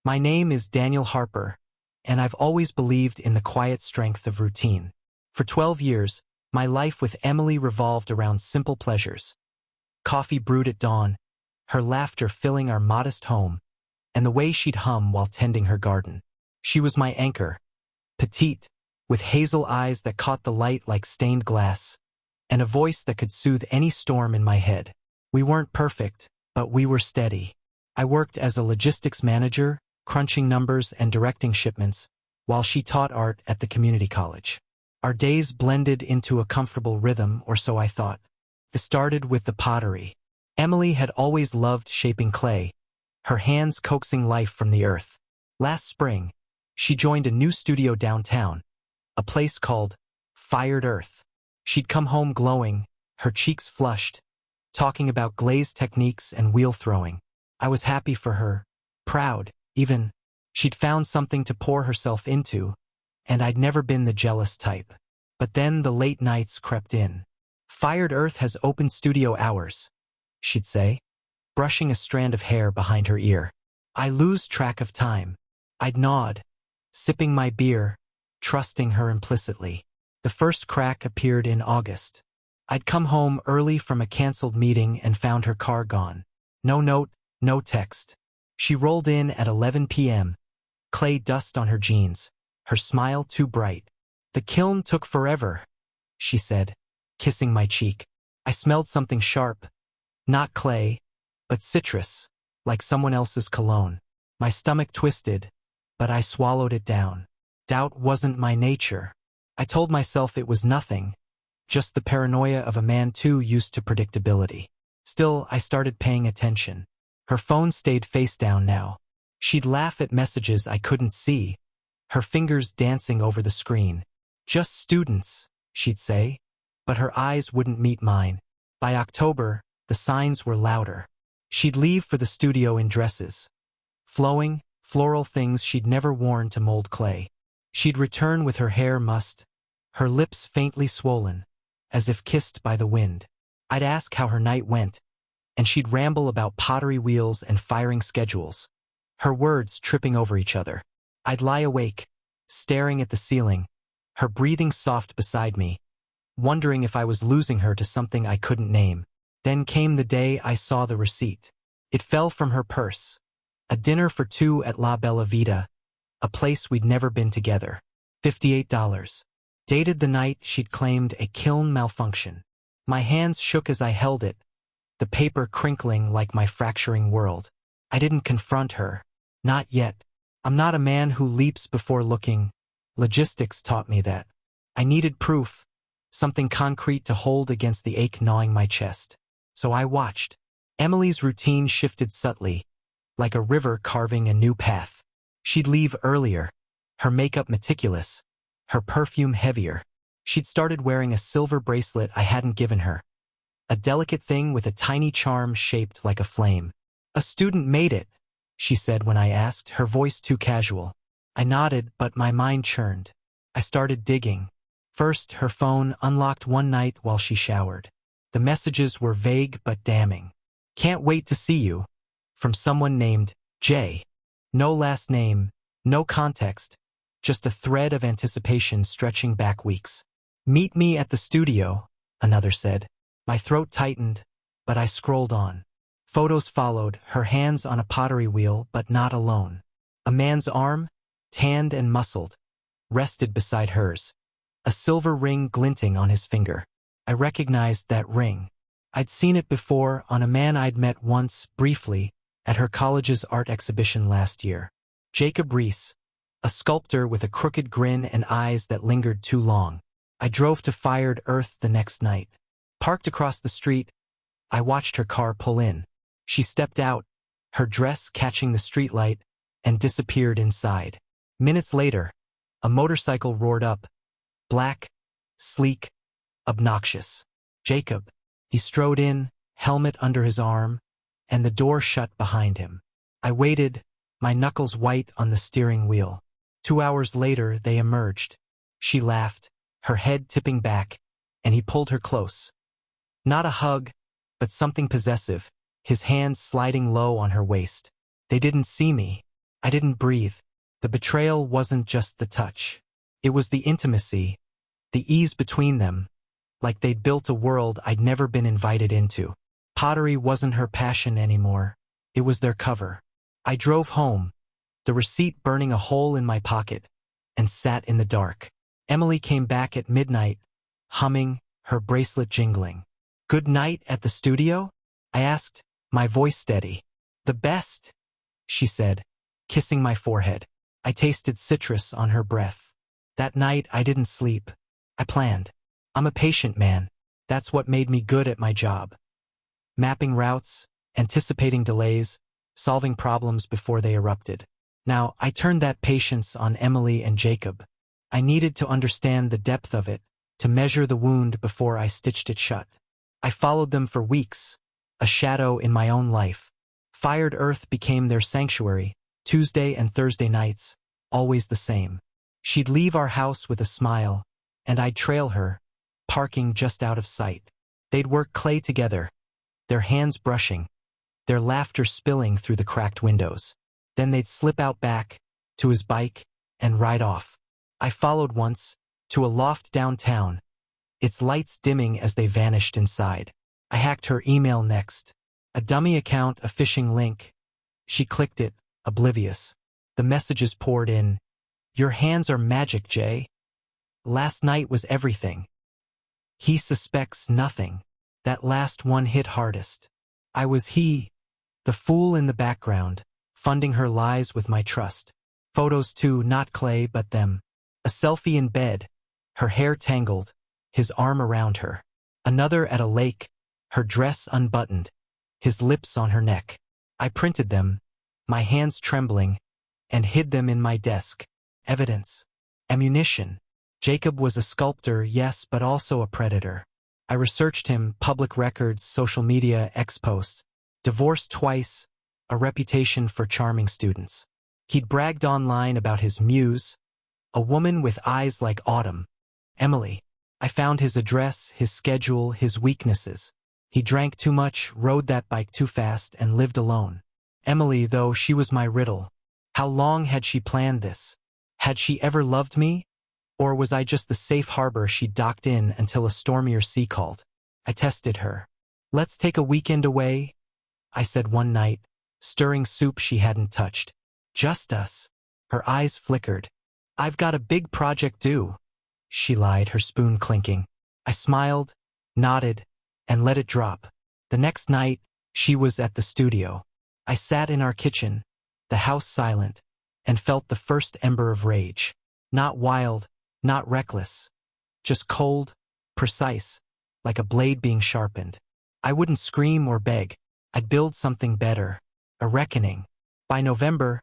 My name is Daniel Harper, and I've always believed in the quiet strength of routine. For 12 years, my life with Emily revolved around simple pleasures. Coffee brewed at dawn, her laughter filling our modest home, and the way she'd hum while tending her garden. She was my anchor, petite, with hazel eyes that caught the light like stained glass, and a voice that could soothe any storm in my head. We weren't perfect, but we were steady. I worked as a logistics manager, crunching numbers and directing shipments, while she taught art at the community college. Our days blended into a comfortable rhythm, or so I thought. It started with the pottery. Emily had always loved shaping clay, her hands coaxing life from the earth. Last spring, she joined a new studio downtown, a place called Fired Earth. She'd come home glowing, her cheeks flushed, talking about glaze techniques and wheel throwing. I was happy for her, proud, even. She'd found something to pour herself into, and I'd never been the jealous type. But then the late nights crept in. Fired Earth has open studio hours, she'd say, brushing a strand of hair behind her ear. I lose track of time. I'd nod, sipping my beer, trusting her implicitly. The first crack appeared in August. I'd come home early from a canceled meeting and found her car gone. No note, no text. She rolled in at 11 p.m., clay dust on her jeans, her smile too bright. "The kiln took forever," she said, kissing my cheek. I smelled something sharp, not clay, but citrus, like someone else's cologne. My stomach twisted, but I swallowed it down. Doubt wasn't my nature. I told myself it was nothing, just the paranoia of a man too used to predictability. Still, I started paying attention. Her phone stayed face down now. She'd laugh at messages I couldn't see, her fingers dancing over the screen. "Just students," she'd say, but her eyes wouldn't meet mine. By October, the signs were louder. She'd leave for the studio in dresses, flowing, floral things she'd never worn to mold clay. She'd return with her hair mussed, her lips faintly swollen, as if kissed by the wind. I'd ask how her night went, and she'd ramble about pottery wheels and firing schedules, her words tripping over each other. I'd lie awake, staring at the ceiling, her breathing soft beside me, wondering if I was losing her to something I couldn't name. Then came the day I saw the receipt. It fell from her purse. A dinner for two at La Bella Vita, a place we'd never been together. $58. Dated the night she'd claimed a kiln malfunction. My hands shook as I held it, the paper crinkling like my fracturing world. I didn't confront her. Not yet. I'm not a man who leaps before looking. Logistics taught me that. I needed proof, something concrete to hold against the ache gnawing my chest. So I watched. Emily's routine shifted subtly, like a river carving a new path. She'd leave earlier, her makeup meticulous, her perfume heavier. She'd started wearing a silver bracelet I hadn't given her, a delicate thing with a tiny charm shaped like a flame. "A student made it," she said when I asked, her voice too casual. I nodded, but my mind churned. I started digging. First, her phone unlocked one night while she showered. The messages were vague but damning. "Can't wait to see you," from someone named Jay. No last name, no context, just a thread of anticipation stretching back weeks. "Meet me at the studio," another said. My throat tightened, but I scrolled on. Photos followed, her hands on a pottery wheel, but not alone. A man's arm, tanned and muscled, rested beside hers, a silver ring glinting on his finger. I recognized that ring. I'd seen it before on a man I'd met once, briefly, at her college's art exhibition last year. Jacob Reese, a sculptor with a crooked grin and eyes that lingered too long. I drove to Fired Earth the next night. Parked across the street, I watched her car pull in. She stepped out, her dress catching the streetlight, and disappeared inside. Minutes later, a motorcycle roared up, black, sleek, obnoxious. Jacob. He strode in, helmet under his arm, and the door shut behind him. I waited, my knuckles white on the steering wheel. 2 hours later, they emerged. She laughed, her head tipping back, and he pulled her close. Not a hug, but something possessive, his hands sliding low on her waist. They didn't see me. I didn't breathe. The betrayal wasn't just the touch. It was the intimacy, the ease between them, like they'd built a world I'd never been invited into. Pottery wasn't her passion anymore. It was their cover. I drove home, the receipt burning a hole in my pocket, and sat in the dark. Emily came back at midnight, humming, her bracelet jingling. "Good night at the studio?" I asked, my voice steady. "The best," she said, kissing my forehead. I tasted citrus on her breath. That night I didn't sleep. I planned. I'm a patient man. That's what made me good at my job. Mapping routes, anticipating delays, solving problems before they erupted. Now, I turned that patience on Emily and Jacob. I needed to understand the depth of it, to measure the wound before I stitched it shut. I followed them for weeks, a shadow in my own life. Fired Earth became their sanctuary, Tuesday and Thursday nights, always the same. She'd leave our house with a smile, and I'd trail her, parking just out of sight. They'd work clay together, their hands brushing, their laughter spilling through the cracked windows. Then they'd slip out back, to his bike, and ride off. I followed once, to a loft downtown, its lights dimming as they vanished inside. I hacked her email next. A dummy account, a phishing link. She clicked it, oblivious. The messages poured in. "Your hands are magic, Jay. Last night was everything. He suspects nothing." That last one hit hardest. I was he, the fool in the background, funding her lies with my trust. Photos too, not clay but them. A selfie in bed, her hair tangled, his arm around her. Another at a lake, her dress unbuttoned, his lips on her neck. I printed them, my hands trembling, and hid them in my desk. Evidence. Ammunition. Jacob was a sculptor, yes, but also a predator. I researched him, public records, social media, ex-posts. Divorced twice, a reputation for charming students. He'd bragged online about his muse, a woman with eyes like autumn. Emily. I found his address, his schedule, his weaknesses. He drank too much, rode that bike too fast, and lived alone. Emily, though, she was my riddle. How long had she planned this? Had she ever loved me? Or was I just the safe harbor she docked in until a stormier sea called? I tested her. "Let's take a weekend away," I said one night, stirring soup she hadn't touched. "Just us." Her eyes flickered. "I've got a big project due," she lied, her spoon clinking. I smiled, nodded, and let it drop. The next night, she was at the studio. I sat in our kitchen, the house silent, and felt the first ember of rage. Not wild, not reckless, just cold, precise, like a blade being sharpened. I wouldn't scream or beg. I'd build something better, a reckoning. By November,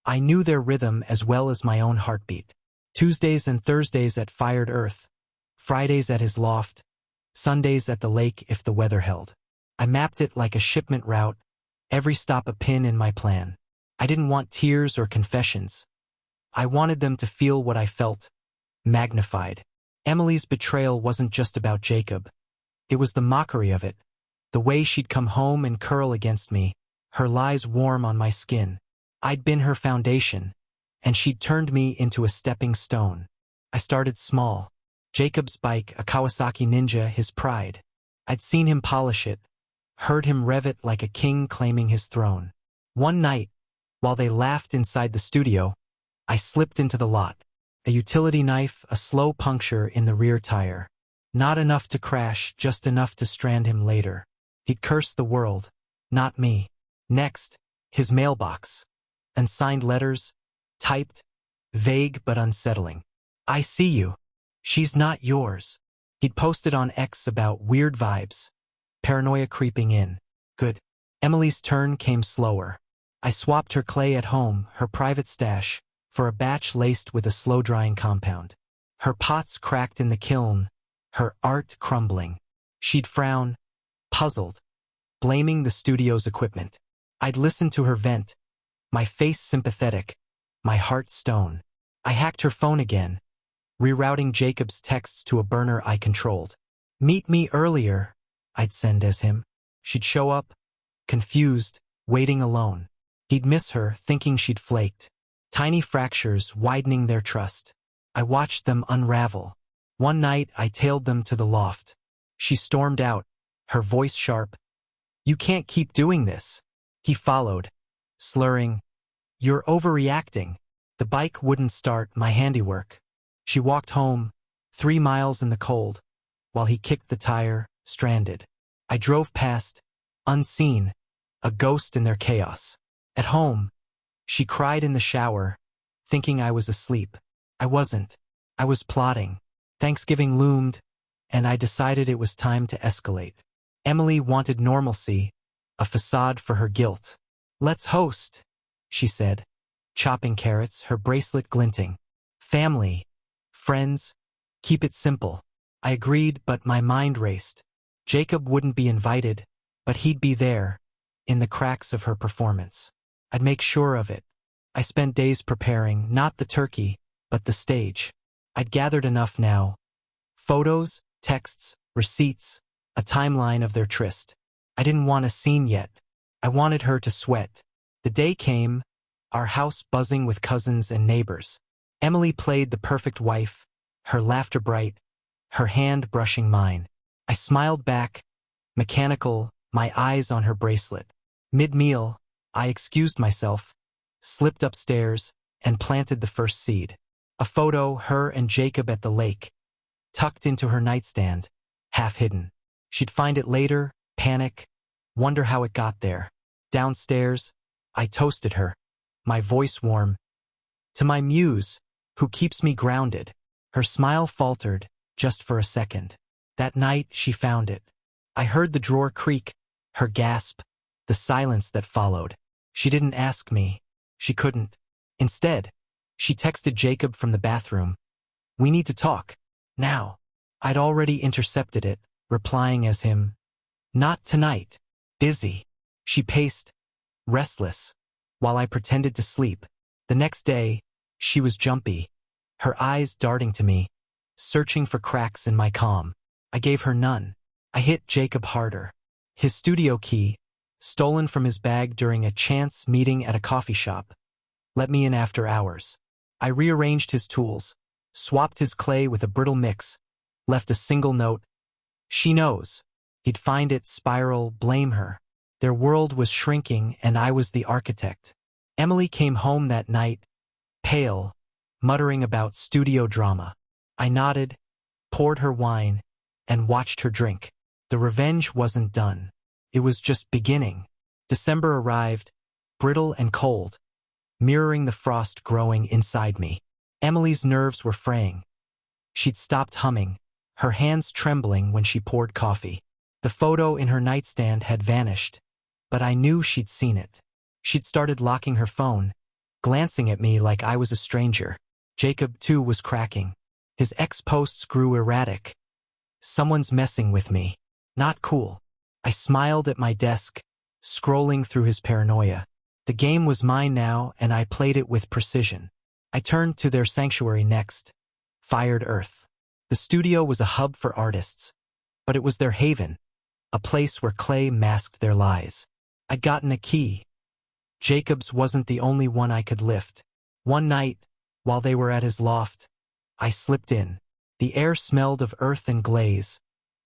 I knew their rhythm as well as my own heartbeat. Tuesdays and Thursdays at Fired Earth, Fridays at his loft, Sundays at the lake if the weather held. I mapped it like a shipment route, every stop a pin in my plan. I didn't want tears or confessions. I wanted them to feel what I felt, magnified. Emily's betrayal wasn't just about Jacob. It was the mockery of it, the way she'd come home and curl against me, her lies warm on my skin. I'd been her foundation, and she'd turned me into a stepping stone. I started small. Jacob's bike, a Kawasaki Ninja, his pride. I'd seen him polish it, heard him rev it like a king claiming his throne. One night, while they laughed inside the studio, I slipped into the lot. A utility knife, a slow puncture in the rear tire. Not enough to crash, just enough to strand him later. He'd cursed the world, not me. Next, his mailbox. Unsigned letters, typed, vague but unsettling. "I see you. She's not yours." He'd posted on X about weird vibes, paranoia creeping in. Good. Emily's turn came slower. I swapped her clay at home, her private stash, for a batch laced with a slow-drying compound. Her pots cracked in the kiln, her art crumbling. She'd frown, puzzled, blaming the studio's equipment. I'd listen to her vent, my face sympathetic, my heart stone. I hacked her phone again, rerouting Jacob's texts to a burner I controlled. "Meet me earlier," I'd send as him. She'd show up, confused, waiting alone. He'd miss her, thinking she'd flaked. Tiny fractures widening their trust. I watched them unravel. One night I tailed them to the loft. She stormed out, her voice sharp. "You can't keep doing this." He followed, slurring, "You're overreacting." The bike wouldn't start, my handiwork. She walked home, 3 miles in the cold, while he kicked the tire, stranded. I drove past, unseen, a ghost in their chaos. At home, she cried in the shower, thinking I was asleep. I wasn't. I was plotting. Thanksgiving loomed, and I decided it was time to escalate. Emily wanted normalcy, a facade for her guilt. "Let's host," she said, chopping carrots, her bracelet glinting. "Family, friends, keep it simple." I agreed, but my mind raced. Jacob wouldn't be invited, but he'd be there, in the cracks of her performance. I'd make sure of it. I spent days preparing, not the turkey, but the stage. I'd gathered enough now. Photos, texts, receipts, a timeline of their tryst. I didn't want a scene yet. I wanted her to sweat. The day came, our house buzzing with cousins and neighbors. Emily played the perfect wife, her laughter bright, her hand brushing mine. I smiled back, mechanical, my eyes on her bracelet. Mid-meal, I excused myself, slipped upstairs, and planted the first seed. A photo, her and Jacob at the lake, tucked into her nightstand, half hidden. She'd find it later, panic, wonder how it got there. Downstairs, I toasted her, my voice warm. "To my muse, who keeps me grounded." Her smile faltered, just for a second. That night, she found it. I heard the drawer creak, her gasp, the silence that followed. She didn't ask me. She couldn't. Instead, she texted Jacob from the bathroom. "We need to talk. Now." I'd already intercepted it, replying as him. "Not tonight. Busy." She paced, restless, while I pretended to sleep. The next day, she was jumpy, her eyes darting to me, searching for cracks in my calm. I gave her none. I hit Jacob harder. His studio key, stolen from his bag during a chance meeting at a coffee shop, let me in after hours. I rearranged his tools, swapped his clay with a brittle mix, left a single note. "She knows." He'd find it, spiral, blame her. Their world was shrinking, and I was the architect. Emily came home that night, pale, muttering about studio drama. I nodded, poured her wine, and watched her drink. The revenge wasn't done. It was just beginning. December arrived, brittle and cold, mirroring the frost growing inside me. Emily's nerves were fraying. She'd stopped humming, her hands trembling when she poured coffee. The photo in her nightstand had vanished, but I knew she'd seen it. She'd started locking her phone, glancing at me like I was a stranger. Jacob, too, was cracking. His ex-posts grew erratic. "Someone's messing with me. Not cool." I smiled at my desk, scrolling through his paranoia. The game was mine now, and I played it with precision. I turned to their sanctuary next, Fired Earth. The studio was a hub for artists, but it was their haven, a place where clay masked their lies. I'd gotten a key. Jacob's wasn't the only one I could lift. One night, while they were at his loft, I slipped in. The air smelled of earth and glaze,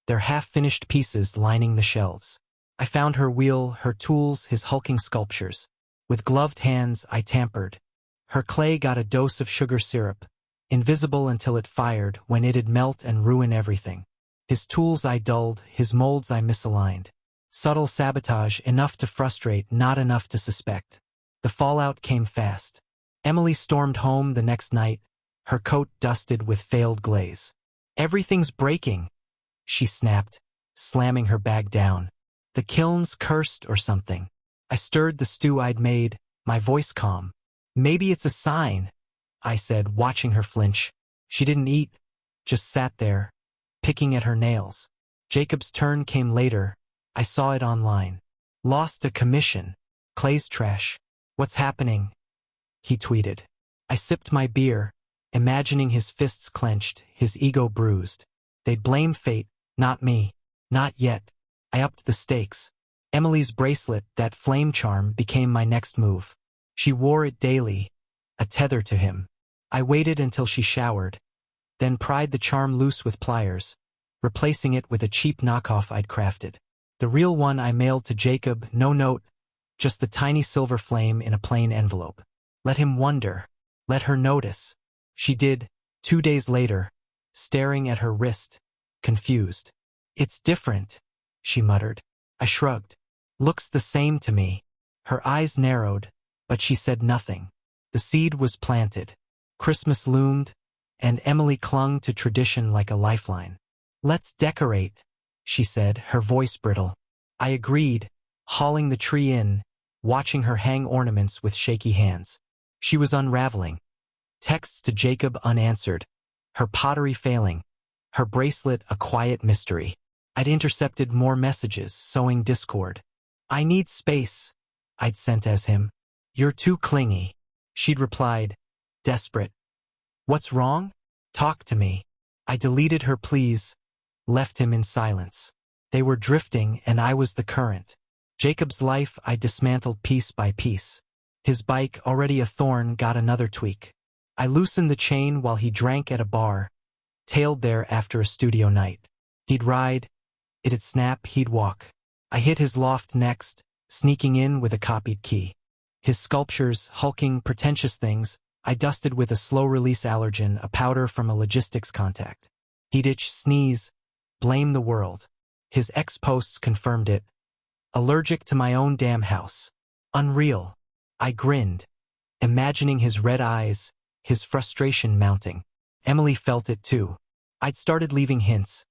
their half-finished pieces lining the shelves. I found her wheel, her tools, his hulking sculptures. With gloved hands, I tampered. Her clay got a dose of sugar syrup, invisible until it fired, when it'd melt and ruin everything. His tools I dulled, his molds I misaligned. Subtle sabotage, enough to frustrate, not enough to suspect. The fallout came fast. Emily stormed home the next night, her coat dusted with failed glaze. "Everything's breaking," she snapped, slamming her bag down. "The kiln's cursed or something." I stirred the stew I'd made, my voice calm. "Maybe it's a sign," I said, watching her flinch. She didn't eat, just sat there, picking at her nails. Jacob's turn came later. I saw it online. "Lost a commission. Clay's trash. What's happening?" he tweeted. I sipped my beer, imagining his fists clenched, his ego bruised. They'd blame fate, not me. Not yet. I upped the stakes. Emily's bracelet, that flame charm, became my next move. She wore it daily, a tether to him. I waited until she showered, then pried the charm loose with pliers, replacing it with a cheap knockoff I'd crafted. The real one I mailed to Jacob, no note, just the tiny silver flame in a plain envelope. Let him wonder. Let her notice. She did, 2 days later, staring at her wrist, confused. "It's different," she muttered. I shrugged. "Looks the same to me." Her eyes narrowed, but she said nothing. The seed was planted. Christmas loomed, and Emily clung to tradition like a lifeline. "Let's decorate," she said, her voice brittle. I agreed, hauling the tree in, watching her hang ornaments with shaky hands. She was unraveling. Texts to Jacob unanswered, her pottery failing, her bracelet a quiet mystery. I'd intercepted more messages, sowing discord. "I need space," I'd sent as him. "You're too clingy," she'd replied, desperate. "What's wrong? Talk to me." I deleted her pleas, left him in silence. They were drifting, and I was the current. Jacob's life I dismantled piece by piece. His bike, already a thorn, got another tweak. I loosened the chain while he drank at a bar, tailed there after a studio night. He'd ride, it'd snap, he'd walk. I hit his loft next, sneaking in with a copied key. His sculptures, hulking, pretentious things, I dusted with a slow-release allergen, a powder from a logistics contact. He'd itch, sneeze, blame the world. His ex-posts confirmed it. Allergic to my own damn house. Unreal. I grinned, imagining his red eyes, his frustration mounting. Emily felt it too. I'd started leaving hints.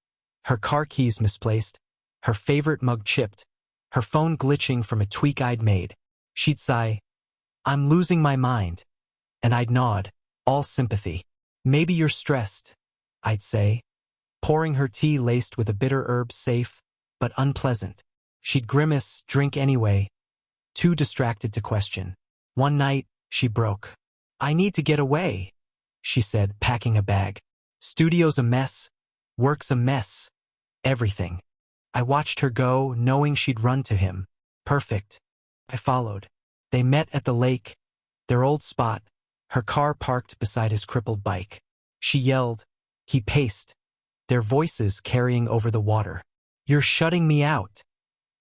Her car keys misplaced, her favorite mug chipped, her phone glitching from a tweak I'd made. She'd sigh, "I'm losing my mind." And I'd nod, all sympathy. "Maybe you're stressed," I'd say, pouring her tea laced with a bitter herb, safe, but unpleasant. She'd grimace, drink anyway, too distracted to question. One night, she broke. "I need to get away," she said, packing a bag. "Studio's a mess, work's a mess, everything." I watched her go, knowing she'd run to him. Perfect. I followed. They met at the lake, their old spot, her car parked beside his crippled bike. She yelled. He paced, their voices carrying over the water. "You're shutting me out,"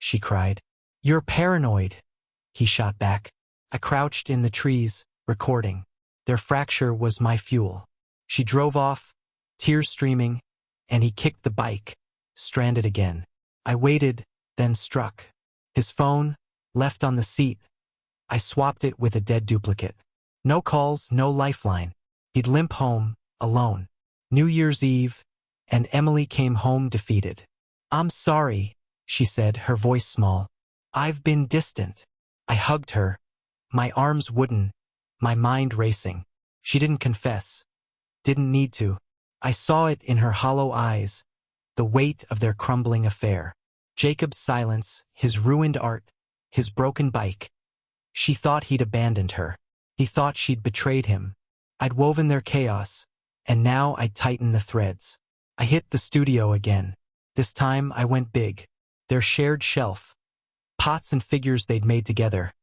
she cried. "You're paranoid," he shot back. I crouched in the trees, recording. Their fracture was my fuel. She drove off, tears streaming, and he kicked the bike, stranded again. I waited, then struck. His phone, left on the seat. I swapped it with a dead duplicate. No calls, no lifeline. He'd limp home, alone. New Year's Eve, and Emily came home defeated. "I'm sorry," she said, her voice small. "I've been distant." I hugged her, my arms wooden, my mind racing. She didn't confess. Didn't need to. I saw it in her hollow eyes, the weight of their crumbling affair. Jacob's silence, his ruined art, his broken bike. She thought he'd abandoned her. He thought she'd betrayed him. I'd woven their chaos, and now I'd tighten the threads. I hit the studio again. This time I went big. Their shared shelf. Pots and figures they'd made together.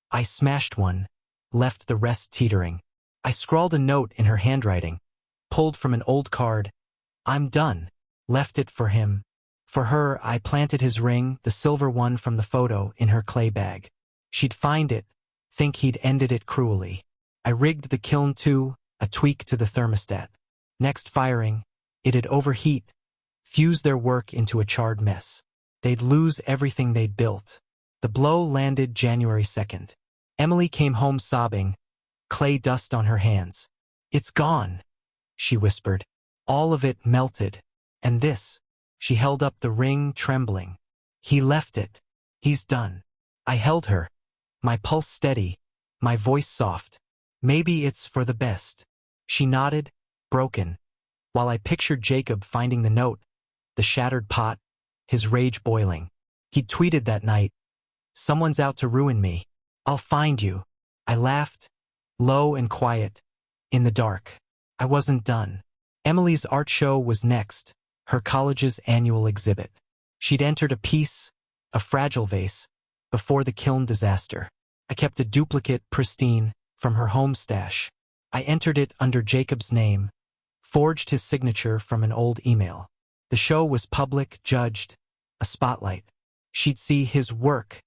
I smashed one, left the rest teetering. I scrawled a note in her handwriting, pulled from an old card. "I'm done." Left it for him. For her, I planted his ring, the silver one from the photo, in her clay bag. She'd find it, think he'd ended it cruelly. I rigged the kiln too, a tweak to the thermostat. Next firing, it'd overheat, fuse their work into a charred mess. They'd lose everything they'd built. The blow landed January 2nd. Emily came home sobbing, clay dust on her hands. "It's gone," she whispered. "All of it melted. And this." She held up the ring, trembling. "He left it. He's done." I held her, my pulse steady, my voice soft. "Maybe it's for the best." She nodded, broken, while I pictured Jacob finding the note, the shattered pot, his rage boiling. He'd tweeted that night, "Someone's out to ruin me. I'll find you." I laughed, low and quiet, in the dark. I wasn't done. Emily's art show was next, her college's annual exhibit. She'd entered a piece, a fragile vase, before the kiln disaster. I kept a duplicate, pristine, from her home stash. I entered it under Jacob's name, forged his signature from an old email. The show was public, judged, a spotlight. She'd see his work,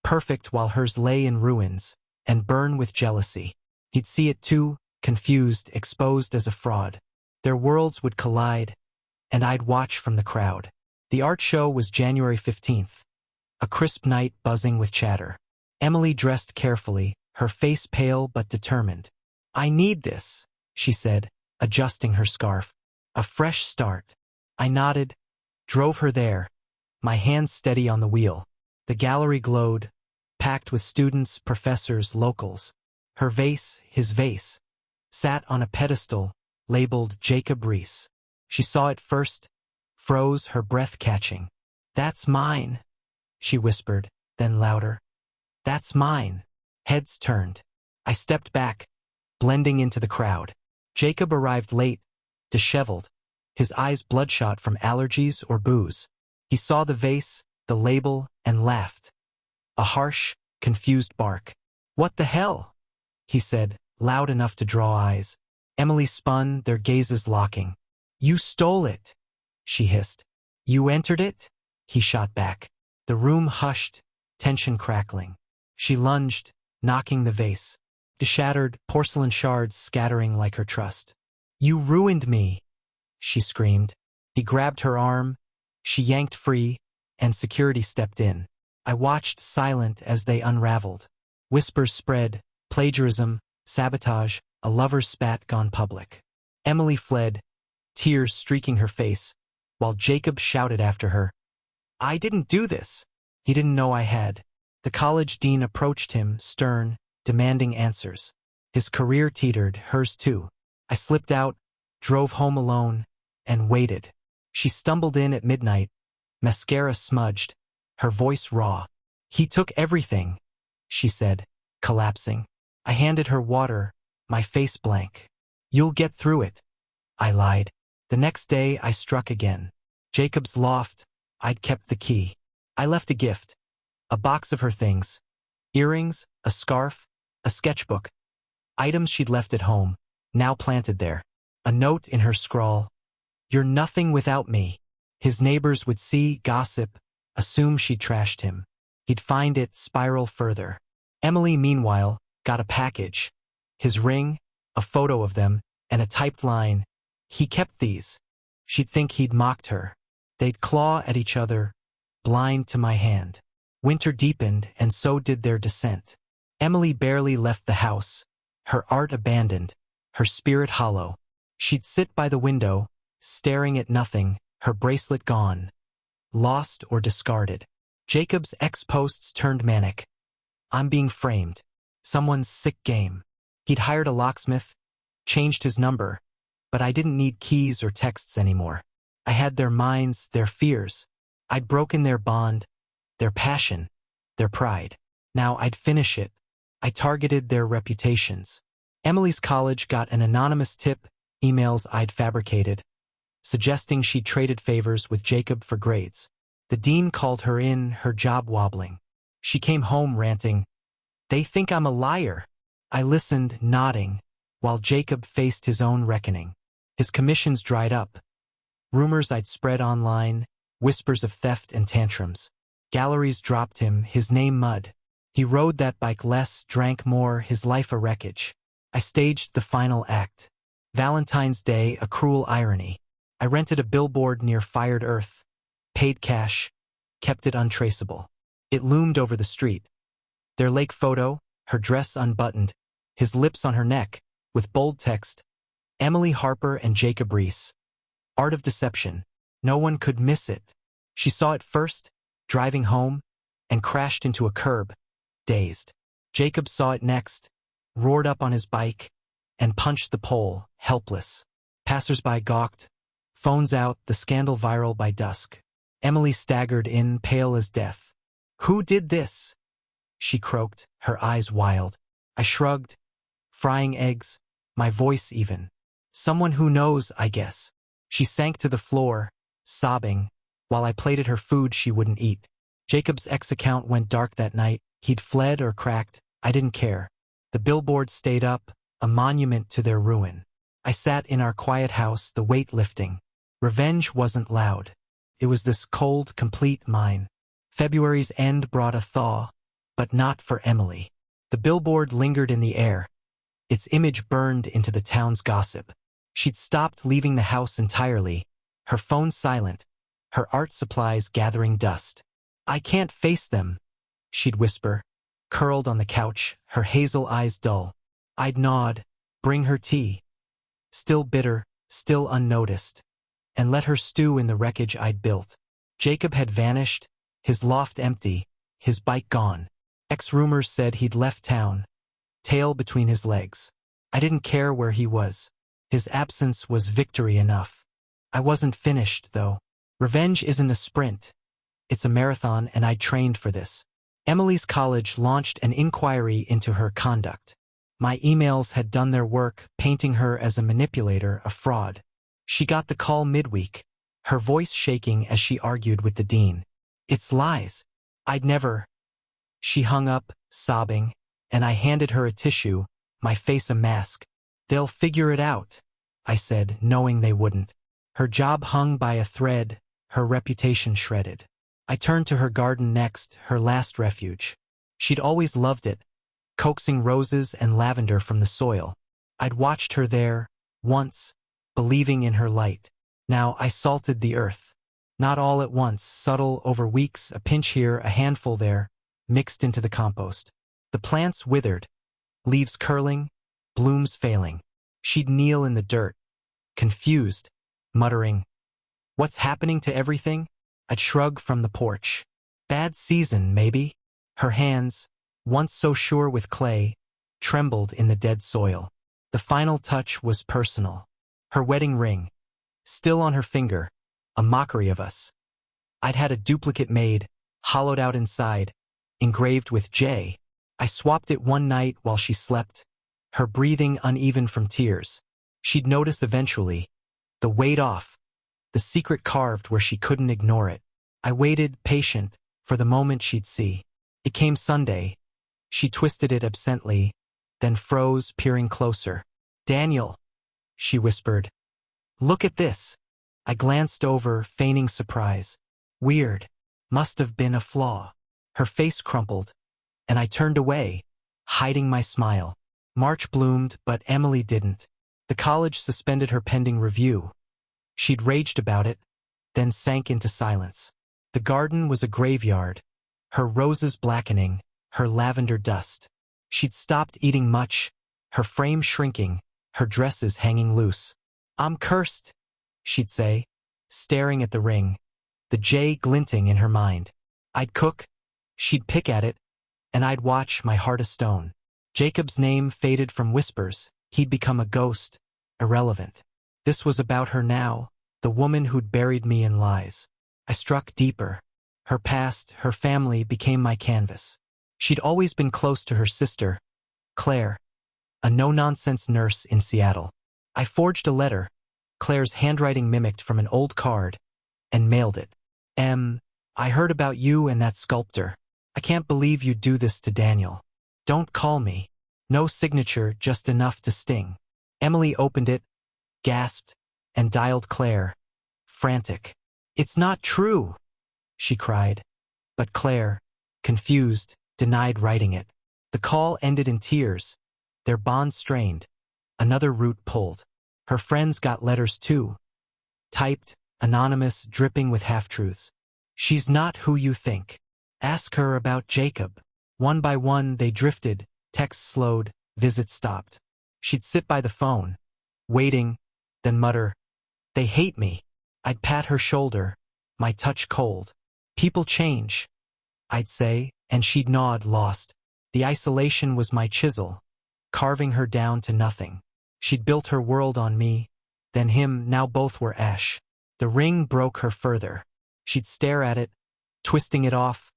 perfect while hers lay in ruins, and burn with jealousy. He'd see it too, confused, exposed as a fraud. Their worlds would collide, and I'd watch from the crowd. The art show was January 15th, a crisp night buzzing with chatter. Emily dressed carefully, her face pale but determined. "I need this," she said, adjusting her scarf. "A fresh start." I nodded, drove her there, my hands steady on the wheel. The gallery glowed, packed with students, professors, locals. Her vase, his vase, sat on a pedestal labeled Jacob Riis. She saw it first, froze, her breath catching. "That's mine," she whispered, then louder. "That's mine." Heads turned. I stepped back, blending into the crowd. Jacob arrived late, disheveled, his eyes bloodshot from allergies or booze. He saw the vase, the label, and laughed. A harsh, confused bark. "What the hell?" he said, loud enough to draw eyes. Emily spun, their gazes locking. "You stole it," she hissed. "You entered it?" he shot back. The room hushed, tension crackling. She lunged, knocking the vase. The shattered porcelain shards scattering like her trust. "You ruined me," she screamed. He grabbed her arm, she yanked free, and security stepped in. I watched silent as they unraveled. Whispers spread, plagiarism, sabotage, a lover's spat gone public. Emily fled, tears streaking her face, while Jacob shouted after her, "I didn't do this." He didn't know I had. The college dean approached him, stern, demanding answers. His career teetered, hers too. I slipped out, drove home alone, and waited. She stumbled in at midnight, mascara smudged, her voice raw. "He took everything," she said, collapsing. I handed her water, my face blank. "You'll get through it," I lied. The next day I struck again. Jacob's loft, I'd kept the key. I left a gift, a box of her things, earrings, a scarf, a sketchbook, items she'd left at home, now planted there. A note in her scrawl, "You're nothing without me." His neighbors would see, gossip, assume she'd trashed him. He'd find it, spiral further. Emily, meanwhile, got a package. His ring, a photo of them, and a typed line. He kept these. She'd think he'd mocked her. They'd claw at each other, blind to my hand. Winter deepened, and so did their descent. Emily barely left the house, her art abandoned, her spirit hollow. She'd sit by the window, staring at nothing, her bracelet gone, lost or discarded. Jacob's ex-posts turned manic. "I'm being framed. Someone's sick game." He'd hired a locksmith, changed his number, but I didn't need keys or texts anymore. I had their minds, their fears. I'd broken their bond, their passion, their pride. Now I'd finish it. I targeted their reputations. Emily's college got an anonymous tip, emails I'd fabricated, suggesting she'd traded favors with Jacob for grades. The dean called her in, her job wobbling. She came home ranting, "They think I'm a liar." I listened, nodding, while Jacob faced his own reckoning. His commissions dried up. Rumors I'd spread online, whispers of theft and tantrums. Galleries dropped him, his name mud. He rode that bike less, drank more, his life a wreckage. I staged the final act. Valentine's Day, a cruel irony. I rented a billboard near Fired Earth, paid cash, kept it untraceable. It loomed over the street. Their lake photo, her dress unbuttoned, his lips on her neck, with bold text, "Emily Harper and Jacob Riis. Art of Deception." No one could miss it. She saw it first, driving home, and crashed into a curb, dazed. Jacob saw it next, roared up on his bike, and punched the pole, helpless. Passersby gawked, phones out, the scandal viral by dusk. Emily staggered in, pale as death. "Who did this?" she croaked, her eyes wild. I shrugged, frying eggs, my voice even. "Someone who knows, I guess." She sank to the floor, sobbing, while I plated her food she wouldn't eat. Jacob's ex account went dark that night. He'd fled or cracked. I didn't care. The billboard stayed up, a monument to their ruin. I sat in our quiet house, the weight lifting. Revenge wasn't loud. It was this cold, complete mine. February's end brought a thaw, but not for Emily. The billboard lingered in the air. Its image burned into the town's gossip. She'd stopped leaving the house entirely, her phone silent, her art supplies gathering dust. I can't face them, she'd whisper, curled on the couch, her hazel eyes dull. I'd nod, bring her tea. Still bitter, still unnoticed, and let her stew in the wreckage I'd built. Jacob had vanished, his loft empty, his bike gone. Ex-rumors said he'd left town, tail between his legs. I didn't care where he was. His absence was victory enough. I wasn't finished, though. Revenge isn't a sprint. It's a marathon, and I trained for this. Emily's college launched an inquiry into her conduct. My emails had done their work, painting her as a manipulator, a fraud. She got the call midweek, her voice shaking as she argued with the dean. It's lies. I'd never. She hung up, sobbing, and I handed her a tissue, my face a mask. They'll figure it out, I said, knowing they wouldn't. Her job hung by a thread, her reputation shredded. I turned to her garden next, her last refuge. She'd always loved it, coaxing roses and lavender from the soil. I'd watched her there, once, believing in her light. Now I salted the earth. Not all at once, subtle over weeks, a pinch here, a handful there, mixed into the compost. The plants withered, leaves curling, blooms failing. She'd kneel in the dirt, confused, muttering, "What's happening to everything?" I'd shrug from the porch. "Bad season, maybe?" Her hands, once so sure with clay, trembled in the dead soil. The final touch was personal. Her wedding ring, still on her finger, a mockery of us. I'd had a duplicate made, hollowed out inside, engraved with J. I swapped it one night while she slept, her breathing uneven from tears. She'd notice eventually, the weight off, the secret carved where she couldn't ignore it. I waited, patient, for the moment she'd see. It came Sunday. She twisted it absently, then froze, peering closer. "Daniel," she whispered. "Look at this." I glanced over, feigning surprise. Weird. Must have been a flaw. Her face crumpled, and I turned away, hiding my smile. March bloomed, but Emily didn't. The college suspended her pending review. She'd raged about it, then sank into silence. The garden was a graveyard, her roses blackening, her lavender dust. She'd stopped eating much, her frame shrinking, her dresses hanging loose. "I'm cursed," she'd say, staring at the ring, the J glinting in her mind. I'd cook, she'd pick at it, and I'd watch, my heart a stone. Jacob's name faded from whispers. He'd become a ghost, irrelevant. This was about her now, the woman who'd buried me in lies. I struck deeper. Her past, her family became my canvas. She'd always been close to her sister, Claire, a no-nonsense nurse in Seattle. I forged a letter, Claire's handwriting mimicked from an old card, and mailed it. I heard about you and that sculptor. I can't believe you'd do this to Daniel. Don't call me. No signature, just enough to sting. Emily opened it, gasped, and dialed Claire, frantic. "It's not true," she cried. But Claire, confused, denied writing it. The call ended in tears, their bond strained. Another route pulled. Her friends got letters too. Typed, anonymous, dripping with half-truths. "She's not who you think. Ask her about Jacob." One by one they drifted, texts slowed, visits stopped. She'd sit by the phone, waiting, then mutter, "They hate me." I'd pat her shoulder, my touch cold. "People change," I'd say, and she'd nod, lost. The isolation was my chisel, carving her down to nothing. She'd built her world on me, then him, now both were ash. The ring broke her further. She'd stare at it, twisting it off,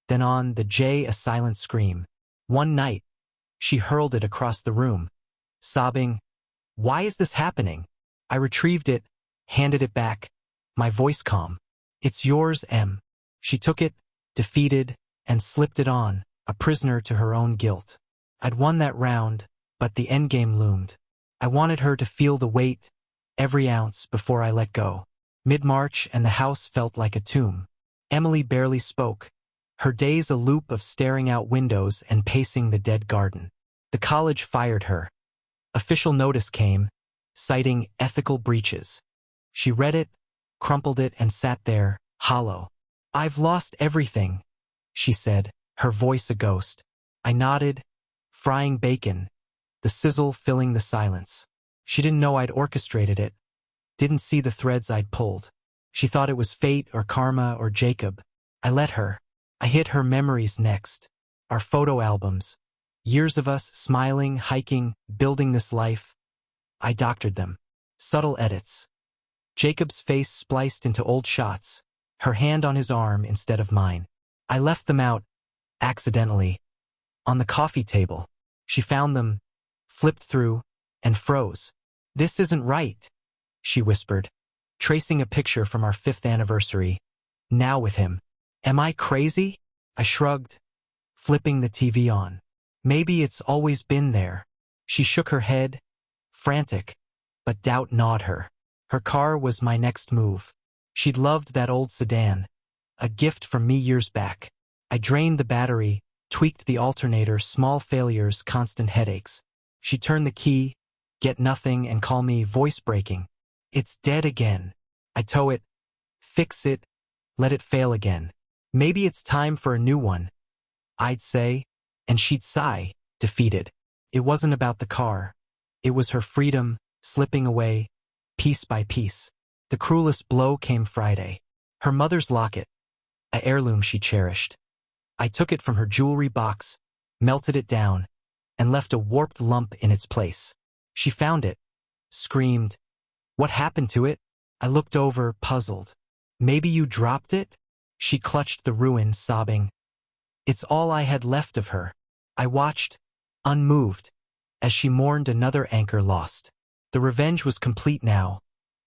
then on the J, a silent scream. One night, she hurled it across the room, sobbing, "Why is this happening?" I retrieved it, handed it back, my voice calm. "It's yours, Em." She took it, defeated, and slipped it on, a prisoner to her own guilt. I'd won that round, but the endgame loomed. I wanted her to feel the weight, every ounce, before I let go. Mid-March, and the house felt like a tomb. Emily barely spoke, her days a loop of staring out windows and pacing the dead garden. The college fired her. Official notice came, citing ethical breaches. She read it, crumpled it, and sat there, hollow. "I've lost everything," she said, her voice a ghost. I nodded, frying bacon, the sizzle filling the silence. She didn't know I'd orchestrated it, didn't see the threads I'd pulled. She thought it was fate or karma or Jacob. I let her. I hit her memories next. Our photo albums. Years of us smiling, hiking, building this life. I doctored them. Subtle edits. Jacob's face spliced into old shots, her hand on his arm instead of mine. I left them out, accidentally, on the coffee table. She found them, flipped through, and froze. "This isn't right," she whispered, tracing a picture from our 5th anniversary, now with him. "Am I crazy?" I shrugged, flipping the TV on. "Maybe it's always been there." She shook her head, frantic, but doubt gnawed her. Her car was my next move. She'd loved that old sedan, a gift from me years back. I drained the battery, tweaked the alternator, small failures, constant headaches. She'd turn the key, get nothing, and call me voice breaking. "It's dead again." I tow it, fix it, let it fail again. "Maybe it's time for a new one," I'd say, and she'd sigh, defeated. It wasn't about the car. It was her freedom, slipping away, piece by piece. The cruelest blow came Friday. Her mother's locket, a heirloom she cherished. I took it from her jewelry box, melted it down, and left a warped lump in its place. She found it, screamed, "What happened to it?" I looked over, puzzled. "Maybe you dropped it?" She clutched the ruin, sobbing. It's all I had left of her. I watched, unmoved, as she mourned another anchor lost. The revenge was complete now.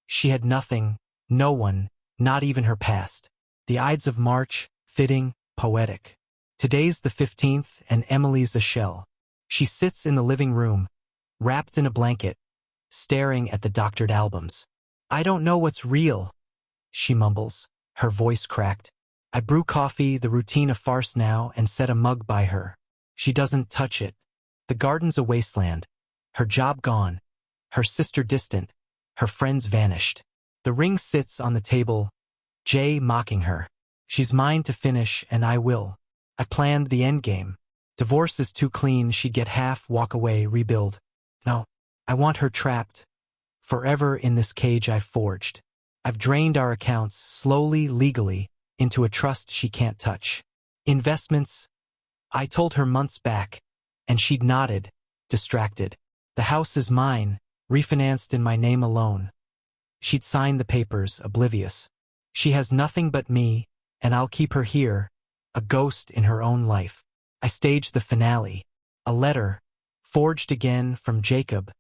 She had nothing, no one, not even her past. The Ides of March, fitting, poetic. Today's the 15th, and Emily's a shell. She sits in the living room, wrapped in a blanket, staring at the doctored albums. "I don't know what's real," she mumbles, her voice cracked. I brew coffee, the routine a farce now, and set a mug by her. She doesn't touch it. The garden's a wasteland. Her job gone. Her sister distant. Her friends vanished. The ring sits on the table, Jay mocking her. She's mine to finish, and I will. I've planned the endgame. Divorce is too clean, she'd get half, walk away, rebuild. No, I want her trapped, forever in this cage I've forged. I've drained our accounts, slowly, legally, into a trust she can't touch. Investments, I told her months back, and she'd nodded, distracted. The house is mine, refinanced in my name alone. She'd signed the papers, oblivious. She has nothing but me, and I'll keep her here, a ghost in her own life. I staged the finale. A letter, forged again from Jacob,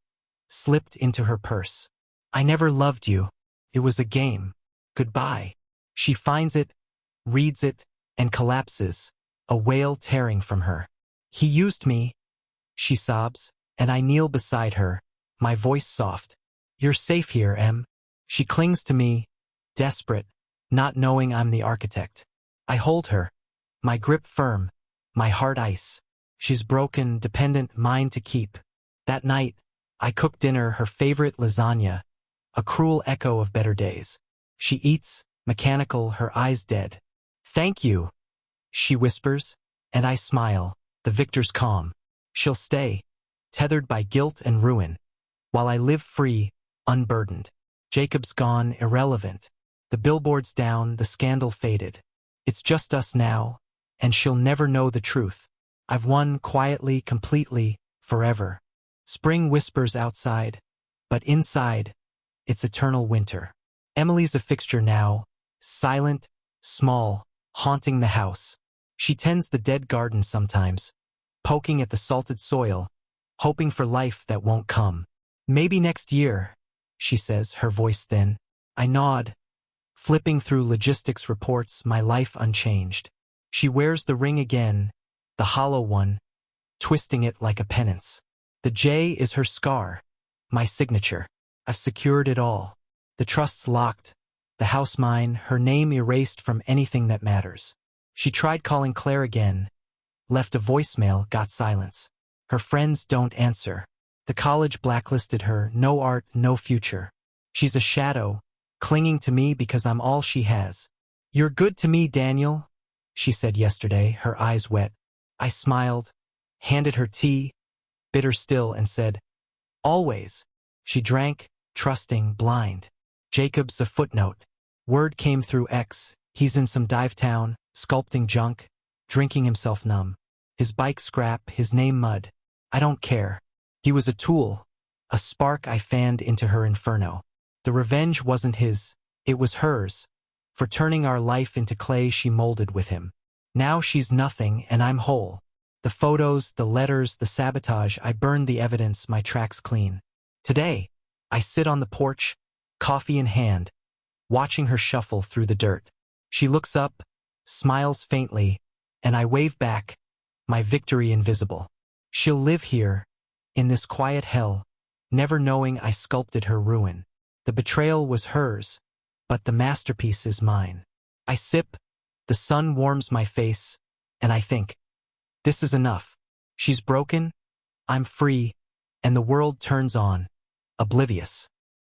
slipped into her purse. "I never loved you. It was a game. Goodbye." She finds it, reads it, and collapses, a wail tearing from her. "He used me," she sobs, and I kneel beside her, my voice soft. "You're safe here, Em." She clings to me, desperate, not knowing I'm the architect. I hold her, my grip firm, my heart ice. She's broken, dependent, mine to keep. That night, I cook dinner, her favorite lasagna, a cruel echo of better days. She eats, mechanical, her eyes dead. "Thank you," she whispers, and I smile, the victor's calm. She'll stay, tethered by guilt and ruin, while I live free, unburdened. Jacob's gone, irrelevant. The billboard's down, the scandal faded. It's just us now, and she'll never know the truth. I've won quietly, completely, forever. Spring whispers outside, but inside, it's eternal winter. Emily's a fixture now, silent, small, haunting the house. She tends the dead garden sometimes, poking at the salted soil, hoping for life that won't come. "Maybe next year," she says, her voice thin. I nod, flipping through logistics reports, my life unchanged. She wears the ring again, the hollow one, twisting it like a penance. The J is her scar, my signature. I've secured it all. The trust's locked, the house mine, her name erased from anything that matters. She tried calling Claire again, left a voicemail, got silence. Her friends don't answer. The college blacklisted her, no art, no future. She's a shadow, clinging to me because I'm all she has. You're good to me, Daniel, she said yesterday, her eyes wet. I smiled, handed her tea, bitter still, and said, always. She drank, trusting, blind. Jacob's a footnote. Word came through X. He's in some dive town, sculpting junk, drinking himself numb. His bike scrap, his name mud. I don't care. He was a tool, a spark I fanned into her inferno. The revenge wasn't his, it was hers, for turning our life into clay she molded with him. Now she's nothing and I'm whole. The photos, the letters, the sabotage, I burned the evidence, my tracks clean. Today, I sit on the porch, coffee in hand, watching her shuffle through the dirt. She looks up, smiles faintly, and I wave back, my victory invisible. She'll live here, in this quiet hell, never knowing I sculpted her ruin. The betrayal was hers, but the masterpiece is mine. I sip, the sun warms my face, and I think, this is enough. She's broken, I'm free, and the world turns on, oblivious.